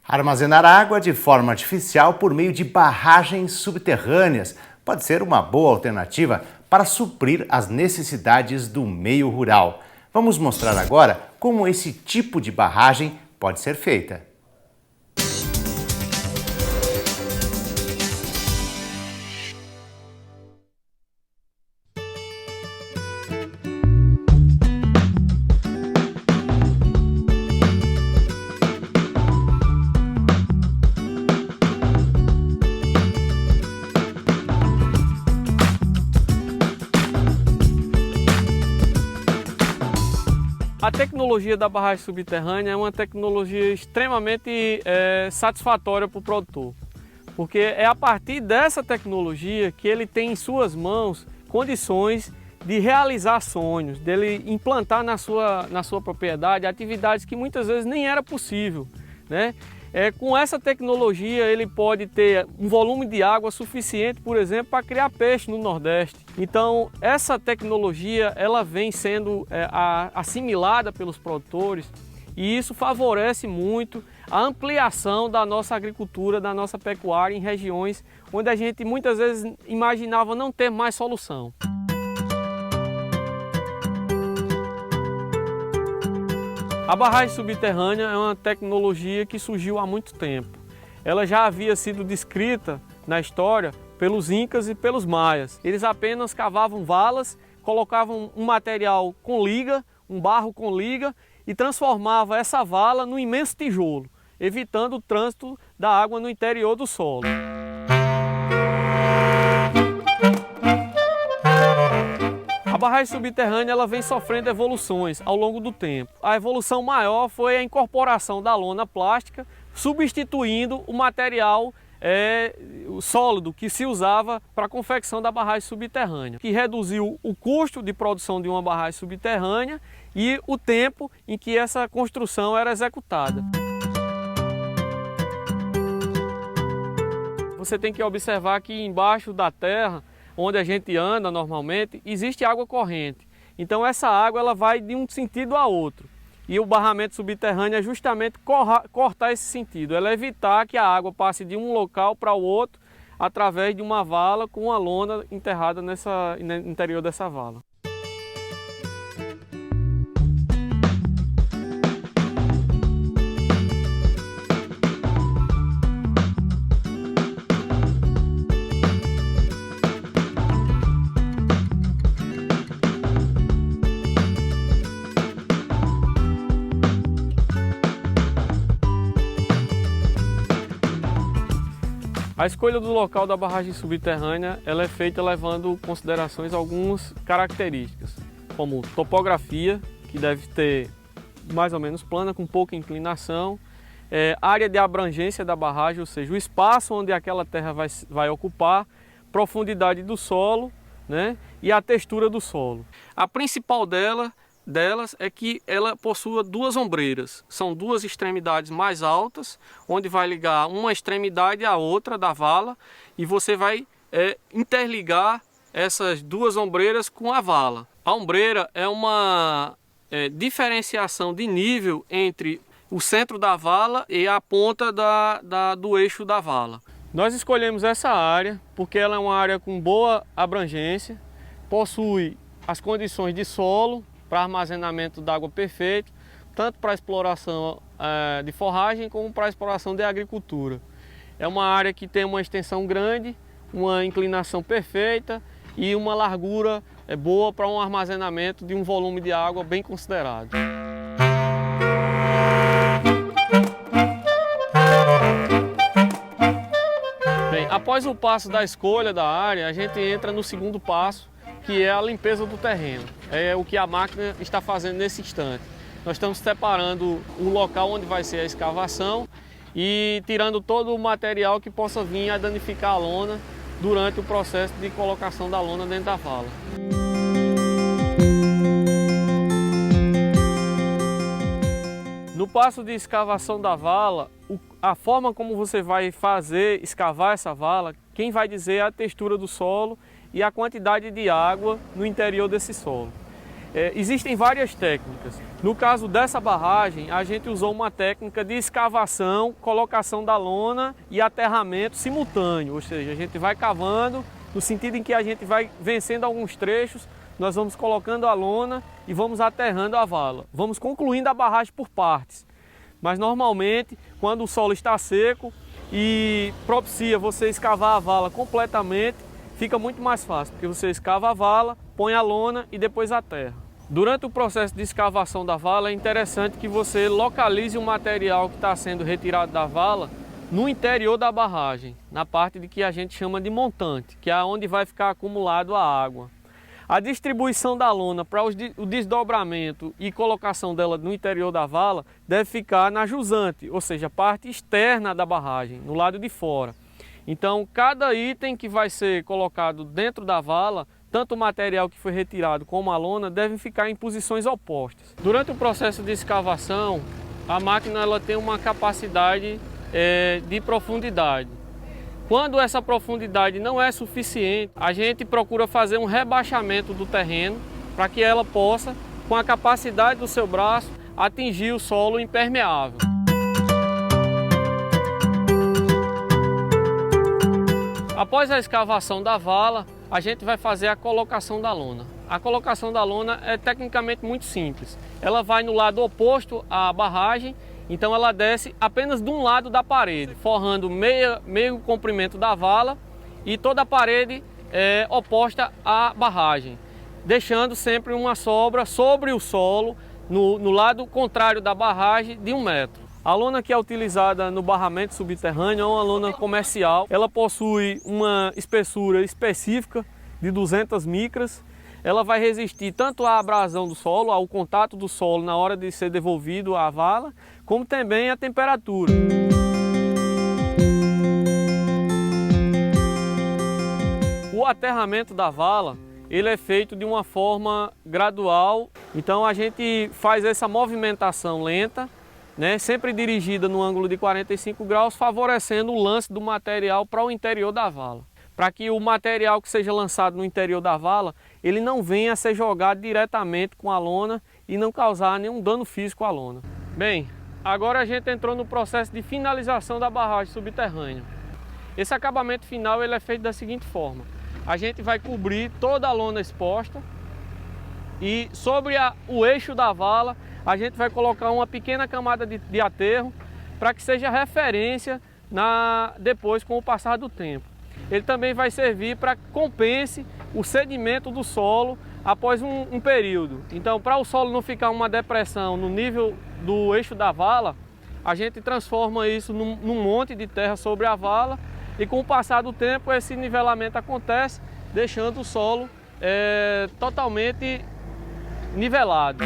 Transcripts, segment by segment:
Armazenar água de forma artificial por meio de barragens subterrâneas pode ser uma boa alternativa para suprir as necessidades do meio rural. Vamos mostrar agora como esse tipo de barragem pode ser feita. A tecnologia da barragem subterrânea é uma tecnologia extremamente satisfatória para o produtor, porque é a partir dessa tecnologia que ele tem em suas mãos condições de realizar sonhos, dele implantar na sua propriedade atividades que muitas vezes nem era possível, né? Com essa tecnologia ele pode ter um volume de água suficiente, por exemplo, para criar peixe no Nordeste. Então essa tecnologia ela vem sendo assimilada pelos produtores e isso favorece muito a ampliação da nossa agricultura, da nossa pecuária em regiões onde a gente muitas vezes imaginava não ter mais solução. A barragem subterrânea é uma tecnologia que surgiu há muito tempo. Ela já havia sido descrita na história pelos incas e pelos maias. Eles apenas cavavam valas, colocavam um material com liga, um barro com liga e transformava essa vala num imenso tijolo, evitando o trânsito da água no interior do solo. A barragem subterrânea ela vem sofrendo evoluções ao longo do tempo. A evolução maior foi a incorporação da lona plástica, substituindo o material sólido que se usava para a confecção da barragem subterrânea, que reduziu o custo de produção de uma barragem subterrânea e o tempo em que essa construção era executada. Você tem que observar que embaixo da terra, onde a gente anda normalmente, existe água corrente. Então essa água ela vai de um sentido a outro. E o barramento subterrâneo é justamente cortar esse sentido, ela evitar que a água passe de um local para o outro através de uma vala com uma lona enterrada no interior dessa vala. A escolha do local da barragem subterrânea ela é feita levando em considerações algumas características, como topografia, que deve ter mais ou menos plana, com pouca inclinação, área de abrangência da barragem, ou seja, o espaço onde aquela terra vai ocupar, profundidade do solo, né, e a textura do solo. A principal delas é que ela possua duas ombreiras, são duas extremidades mais altas, onde vai ligar uma extremidade à outra da vala e você vai interligar essas duas ombreiras com a vala. A ombreira é uma diferenciação de nível entre o centro da vala e a ponta do eixo da vala. Nós escolhemos essa área porque ela é uma área com boa abrangência, possui as condições de solo, para armazenamento d'água perfeito, tanto para exploração de forragem como para exploração de agricultura. É uma área que tem uma extensão grande, uma inclinação perfeita e uma largura boa para um armazenamento de um volume de água bem considerado. Bem, após o passo da escolha da área, a gente entra no segundo passo, que é a limpeza do terreno. É o que a máquina está fazendo nesse instante. Nós estamos separando o local onde vai ser a escavação e tirando todo o material que possa vir a danificar a lona durante o processo de colocação da lona dentro da vala. No passo de escavação da vala, a forma como você vai escavar essa vala, quem vai dizer é a textura do solo e a quantidade de água no interior desse solo. Existem várias técnicas. No caso dessa barragem, a gente usou uma técnica de escavação, colocação da lona e aterramento simultâneo, ou seja, a gente vai cavando no sentido em que a gente vai vencendo alguns trechos, nós vamos colocando a lona e vamos aterrando a vala. Vamos concluindo a barragem por partes, mas normalmente quando o solo está seco e propicia você escavar a vala completamente, fica muito mais fácil, porque você escava a vala, põe a lona e depois aterra. Durante o processo de escavação da vala, é interessante que você localize o material que está sendo retirado da vala no interior da barragem, na parte de que a gente chama de montante, que é onde vai ficar acumulado a água. A distribuição da lona para o desdobramento e colocação dela no interior da vala deve ficar na jusante, ou seja, a parte externa da barragem, no lado de fora. Então, cada item que vai ser colocado dentro da vala, tanto o material que foi retirado como a lona, devem ficar em posições opostas. Durante o processo de escavação, a máquina ela tem uma capacidade de profundidade. Quando essa profundidade não é suficiente, a gente procura fazer um rebaixamento do terreno para que ela possa, com a capacidade do seu braço, atingir o solo impermeável. Após a escavação da vala, a gente vai fazer a colocação da lona. A colocação da lona é tecnicamente muito simples. Ela vai no lado oposto à barragem, então ela desce apenas de um lado da parede, forrando meio comprimento da vala e toda a parede oposta à barragem, deixando sempre uma sobra sobre o solo, no lado contrário da barragem, de 1 metro. A lona que é utilizada no barramento subterrâneo é uma lona comercial. Ela possui uma espessura específica de 200 micras. Ela vai resistir tanto à abrasão do solo, ao contato do solo na hora de ser devolvido à vala, como também à temperatura. O aterramento da vala, ele é feito de uma forma gradual. Então a gente faz essa movimentação lenta, sempre dirigida no ângulo de 45 graus, favorecendo o lance do material para o interior da vala. Para que o material que seja lançado no interior da vala, ele não venha a ser jogado diretamente com a lona e não causar nenhum dano físico à lona. Bem, agora a gente entrou no processo de finalização da barragem subterrânea. Esse acabamento final ele é feito da seguinte forma: a gente vai cobrir toda a lona exposta e sobre o eixo da vala a gente vai colocar uma pequena camada de aterro para que seja referência depois com o passar do tempo. Ele também vai servir para que compense o sedimento do solo após um período. Então, para o solo não ficar uma depressão no nível do eixo da vala, a gente transforma isso num monte de terra sobre a vala e com o passar do tempo esse nivelamento acontece, deixando o solo totalmente nivelado.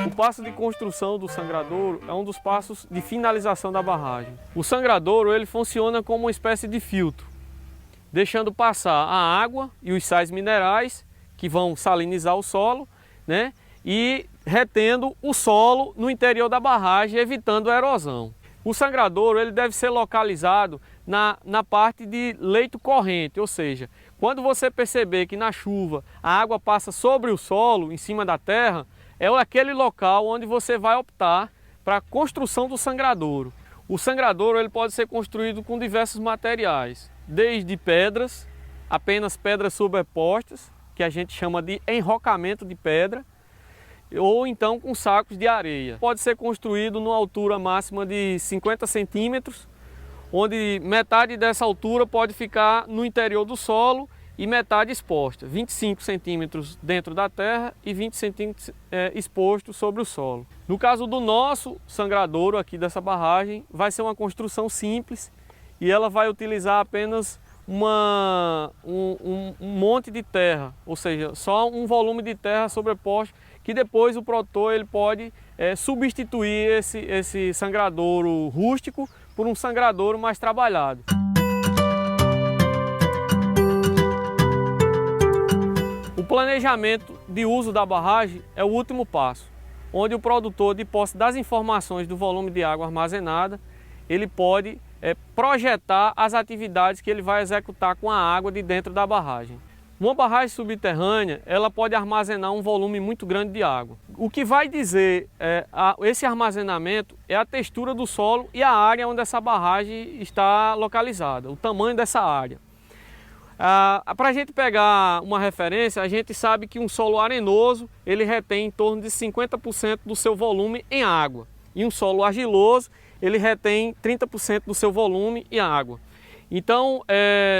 O passo de construção do sangradouro é um dos passos de finalização da barragem. O sangradouro ele funciona como uma espécie de filtro, deixando passar a água e os sais minerais que vão salinizar o solo, e retendo o solo no interior da barragem, evitando a erosão. O sangradouro ele deve ser localizado na parte de leito corrente, ou seja, quando você perceber que na chuva a água passa sobre o solo, em cima da terra, é aquele local onde você vai optar para a construção do sangradouro. O sangradouro ele pode ser construído com diversos materiais, desde pedras, apenas pedras sobrepostas, que a gente chama de enrocamento de pedra, ou então com sacos de areia. Pode ser construído numa altura máxima de 50 centímetros, onde metade dessa altura pode ficar no interior do solo e metade exposta, 25 centímetros dentro da terra e 20 centímetros exposto sobre o solo. No caso do nosso sangradouro aqui dessa barragem, vai ser uma construção simples e ela vai utilizar apenas um monte de terra, ou seja, só um volume de terra sobreposto, que depois o produtor ele pode substituir esse sangradouro rústico por um sangradouro mais trabalhado. O planejamento de uso da barragem é o último passo, onde o produtor, de posse das informações do volume de água armazenada, ele pode projetar as atividades que ele vai executar com a água de dentro da barragem. Uma barragem subterrânea, ela pode armazenar um volume muito grande de água. O que vai dizer esse armazenamento é a textura do solo e a área onde essa barragem está localizada, o tamanho dessa área. Para a gente pegar uma referência, a gente sabe que um solo arenoso, ele retém em torno de 50% do seu volume em água. E um solo argiloso, ele retém 30% do seu volume em água. Então,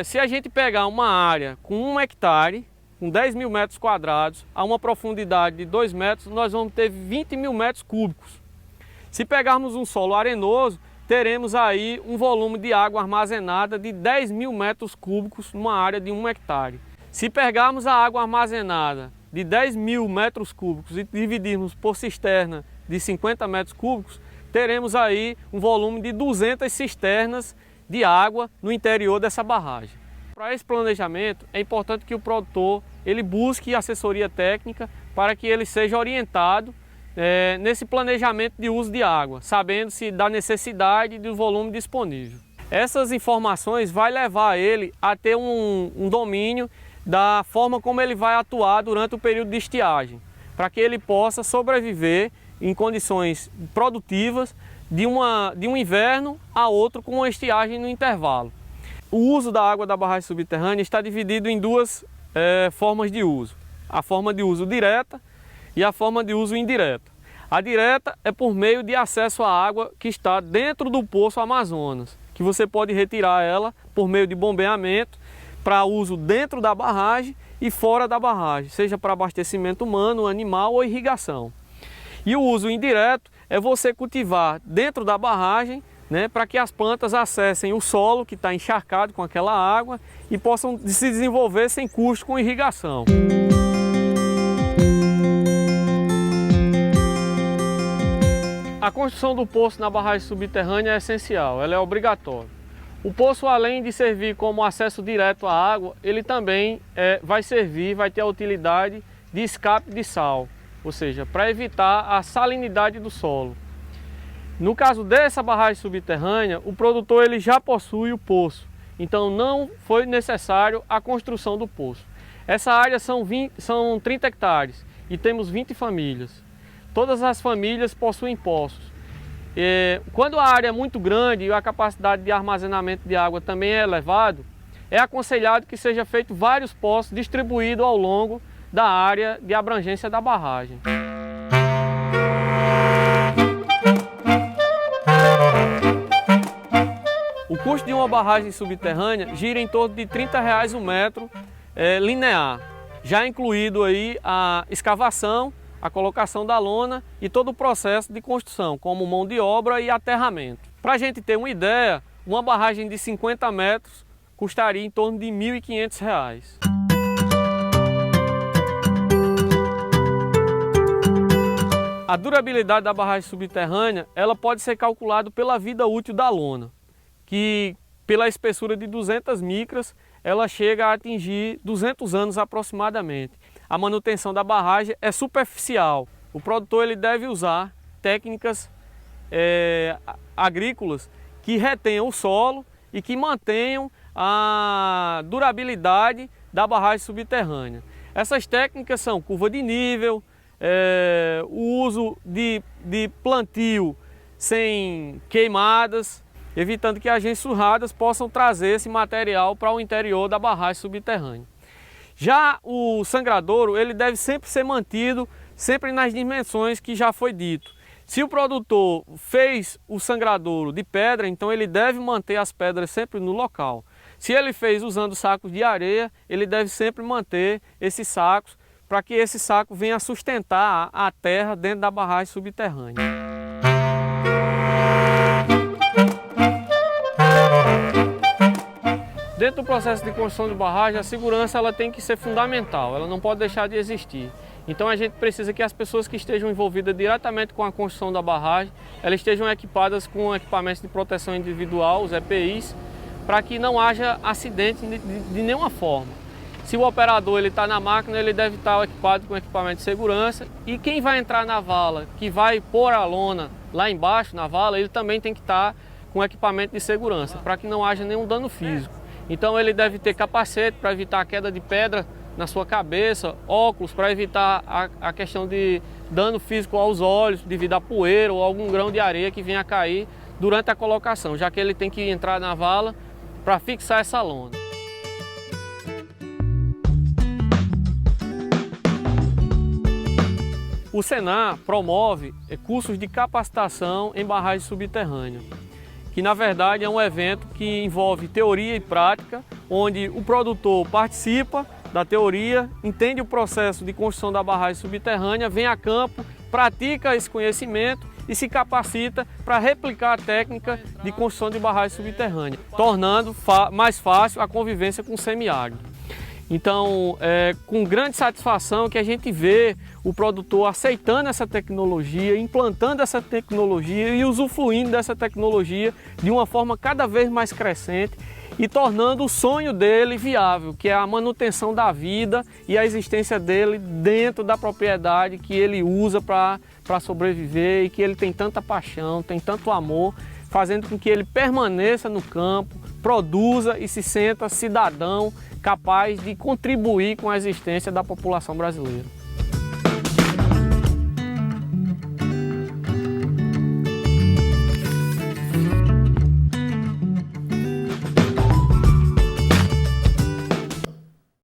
se a gente pegar uma área com 1 hectare, com 10 mil metros quadrados, a uma profundidade de 2 metros, nós vamos ter 20 mil metros cúbicos. Se pegarmos um solo arenoso, teremos aí um volume de água armazenada de 10 mil metros cúbicos numa área de 1 hectare. Se pegarmos a água armazenada de 10 mil metros cúbicos e dividirmos por cisterna de 50 metros cúbicos, teremos aí um volume de 200 cisternas de água no interior dessa barragem. Para esse planejamento, é importante que o produtor ele busque assessoria técnica para que ele seja orientado nesse planejamento de uso de água, sabendo-se da necessidade e do volume disponível. Essas informações vão levar ele a ter um domínio da forma como ele vai atuar durante o período de estiagem, para que ele possa sobreviver em condições produtivas de um inverno a outro com uma estiagem no intervalo. O uso da água da barragem subterrânea está dividido em duas formas de uso. A forma de uso direta e a forma de uso indireta. A direta é por meio de acesso à água que está dentro do Poço Amazonas, que você pode retirar ela por meio de bombeamento para uso dentro da barragem e fora da barragem, seja para abastecimento humano, animal ou irrigação. E o uso indireto é você cultivar dentro da barragem, para que as plantas acessem o solo que está encharcado com aquela água e possam se desenvolver sem custo com irrigação. A construção do poço na barragem subterrânea é essencial, ela é obrigatória. O poço, além de servir como acesso direto à água, ele também vai ter a utilidade de escape de sal, ou seja, para evitar a salinidade do solo. No caso dessa barragem subterrânea, o produtor ele já possui o poço, então não foi necessário a construção do poço. Essa área são 30 hectares e temos 20 famílias. Todas as famílias possuem poços. Quando a área é muito grande e a capacidade de armazenamento de água também é elevado, é aconselhado que seja feito vários poços distribuídos ao longo da área de abrangência da barragem. O custo de uma barragem subterrânea gira em torno de R$ 30 o metro linear, já incluído aí a escavação, a colocação da lona e todo o processo de construção, como mão de obra e aterramento. Para a gente ter uma ideia, uma barragem de 50 metros custaria em torno de R$ 1.500. A durabilidade da barragem subterrânea ela pode ser calculada pela vida útil da lona, que pela espessura de 200 micras ela chega a atingir 200 anos aproximadamente. A manutenção da barragem é superficial. O produtor ele deve usar técnicas agrícolas que retenham o solo e que mantenham a durabilidade da barragem subterrânea. Essas técnicas são curva de nível, o uso de plantio sem queimadas, evitando que agentes surradas possam trazer esse material para o interior da barragem subterrânea. Já o sangradouro, ele deve sempre ser mantido sempre nas dimensões que já foi dito. Se o produtor fez o sangradouro de pedra, então ele deve manter as pedras sempre no local. Se ele fez usando sacos de areia, ele deve sempre manter esses sacos para que esse saco venha sustentar a terra dentro da barragem subterrânea. Dentro do processo de construção de barragem, a segurança ela tem que ser fundamental, ela não pode deixar de existir. Então a gente precisa que as pessoas que estejam envolvidas diretamente com a construção da barragem, elas estejam equipadas com equipamentos de proteção individual, os EPIs, para que não haja acidente de nenhuma forma. Se o operador está na máquina, ele deve estar equipado com equipamento de segurança, e quem vai entrar na vala, que vai pôr a lona lá embaixo na vala, ele também tem que estar com equipamento de segurança, para que não haja nenhum dano físico. Então ele deve ter capacete para evitar a queda de pedra na sua cabeça, óculos para evitar a questão de dano físico aos olhos, devido à poeira ou algum grão de areia que venha a cair durante a colocação, já que ele tem que entrar na vala para fixar essa lona. O Senar promove cursos de capacitação em barragem subterrânea, que na verdade é um evento que envolve teoria e prática, onde o produtor participa da teoria, entende o processo de construção da barragem subterrânea, vem a campo, pratica esse conhecimento e se capacita para replicar a técnica de construção de barragem subterrânea, tornando mais fácil a convivência com o semiárido. Então, é com grande satisfação que a gente vê o produtor aceitando essa tecnologia, implantando essa tecnologia e usufruindo dessa tecnologia de uma forma cada vez mais crescente e tornando o sonho dele viável, que é a manutenção da vida e a existência dele dentro da propriedade que ele usa para sobreviver e que ele tem tanta paixão, tem tanto amor, fazendo com que ele permaneça no campo, produza e se sinta cidadão capaz de contribuir com a existência da população brasileira.